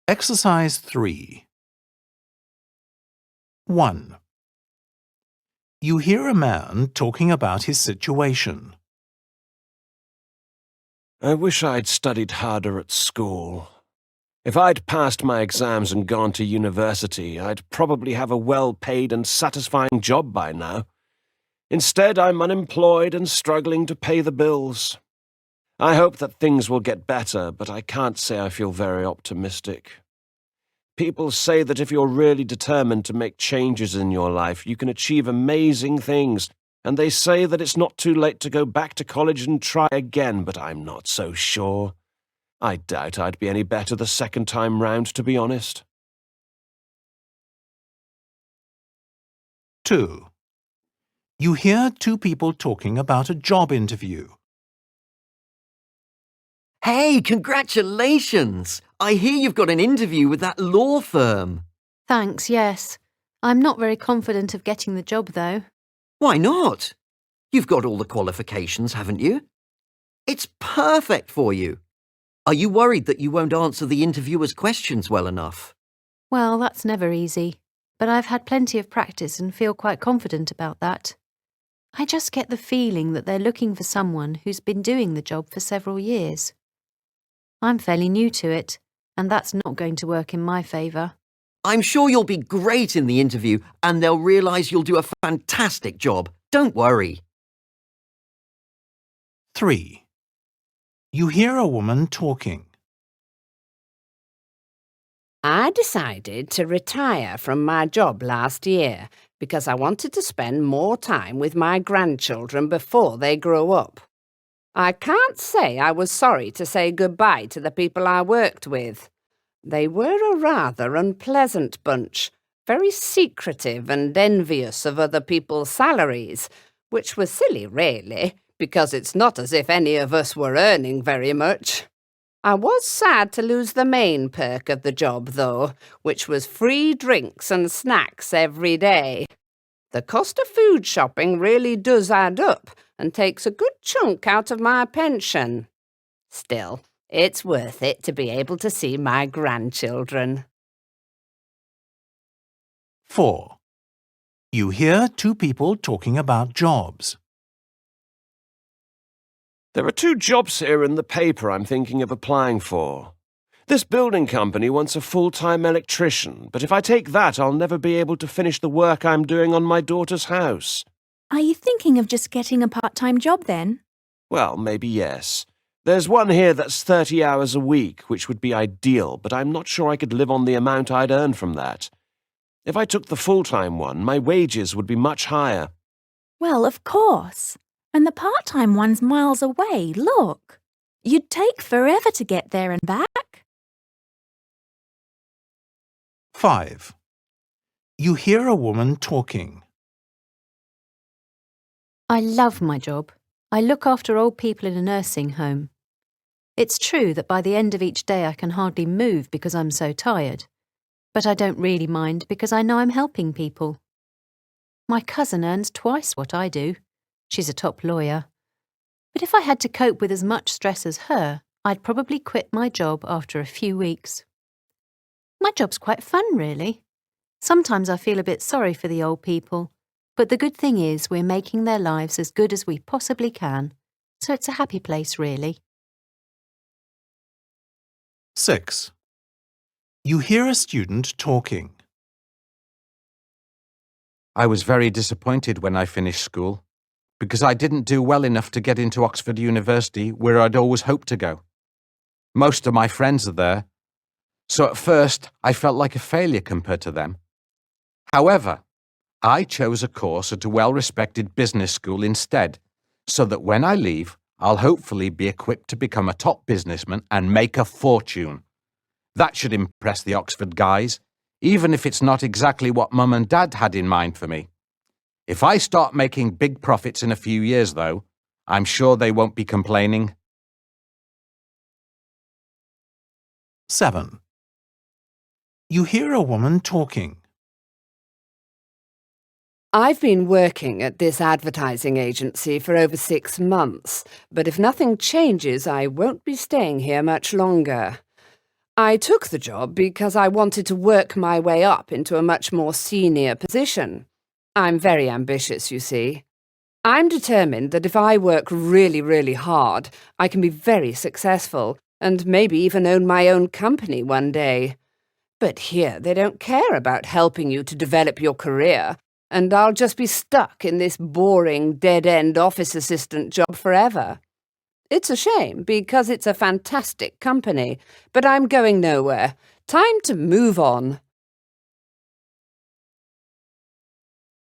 Exercise 3. 1. You hear a man talking about his situation. I wish I'd studied harder at school. If I'd passed my exams and gone to university, I'd probably have a well-paid and satisfying job by now. Instead, I'm unemployed and struggling to pay the bills. I hope that things will get better, but I can't say I feel very optimistic. People say that if you're really determined to make changes in your life, you can achieve amazing things, and they say that it's not too late to go back to college and try again, but I'm not so sure. I doubt I'd be any better the second time round, to be honest. 2. You hear two people talking about a job interview. Hey, congratulations! I hear you've got an interview with that law firm. Thanks, yes. I'm not very confident of getting the job, though. Why not? You've got all the qualifications, haven't you? It's perfect for you. Are you worried that you won't answer the interviewer's questions well enough? Well, that's never easy, but I've had plenty of practice and feel quite confident about that. I just get the feeling that they're looking for someone who's been doing the job for several years. I'm fairly new to it, and that's not going to work in my favour. I'm sure you'll be great in the interview and they'll realise you'll do a fantastic job. Don't worry. 3. You hear a woman talking. I decided to retire from my job last year because I wanted to spend more time with my grandchildren before they grow up. I can't say I was sorry to say goodbye to the people I worked with. They were a rather unpleasant bunch, very secretive and envious of other people's salaries, which was silly, really, because it's not as if any of us were earning very much. I was sad to lose the main perk of the job, though, which was free drinks and snacks every day. The cost of food shopping really does add up and takes a good chunk out of my pension. Still, it's worth it to be able to see my grandchildren. 4. You hear two people talking about jobs. There are 2 jobs here in the paper I'm thinking of applying for. This building company wants a full-time electrician, but if I take that, I'll never be able to finish the work I'm doing on my daughter's house. Are you thinking of just getting a part-time job then? Well, maybe yes. There's one here that's 30 hours a week, which would be ideal, but I'm not sure I could live on the amount I'd earn from that. If I took the full-time one, my wages would be much higher. Well, of course. And the part-time one's miles away, look. You'd take forever to get there and back. 5. You hear a woman talking. I love my job. I look after old people in a nursing home. It's true that by the end of each day I can hardly move because I'm so tired. But I don't really mind because I know I'm helping people. My cousin earns twice what I do. She's a top lawyer. But if I had to cope with as much stress as her, I'd probably quit my job after a few weeks. My job's quite fun, really. Sometimes I feel a bit sorry for the old people, but the good thing is we're making their lives as good as we possibly can, so it's a happy place, really. 6. You hear a student talking. I was very disappointed when I finished school, because I didn't do well enough to get into Oxford University, where I'd always hoped to go. Most of my friends are there, so at first I felt like a failure compared to them. However, I chose a course at a well-respected business school instead, so that when I leave, I'll hopefully be equipped to become a top businessman and make a fortune. That should impress the Oxford guys, even if it's not exactly what Mum and Dad had in mind for me. If I start making big profits in a few years, though, I'm sure they won't be complaining. 7. You hear a woman talking. I've been working at this advertising agency for over 6 months, but if nothing changes, I won't be staying here much longer. I took the job because I wanted to work my way up into a much more senior position. I'm very ambitious, you see. I'm determined that if I work really, really hard, I can be very successful and maybe even own my own company one day. But here they don't care about helping you to develop your career, and I'll just be stuck in this boring, dead-end office assistant job forever. It's a shame, because it's a fantastic company, but I'm going nowhere. Time to move on.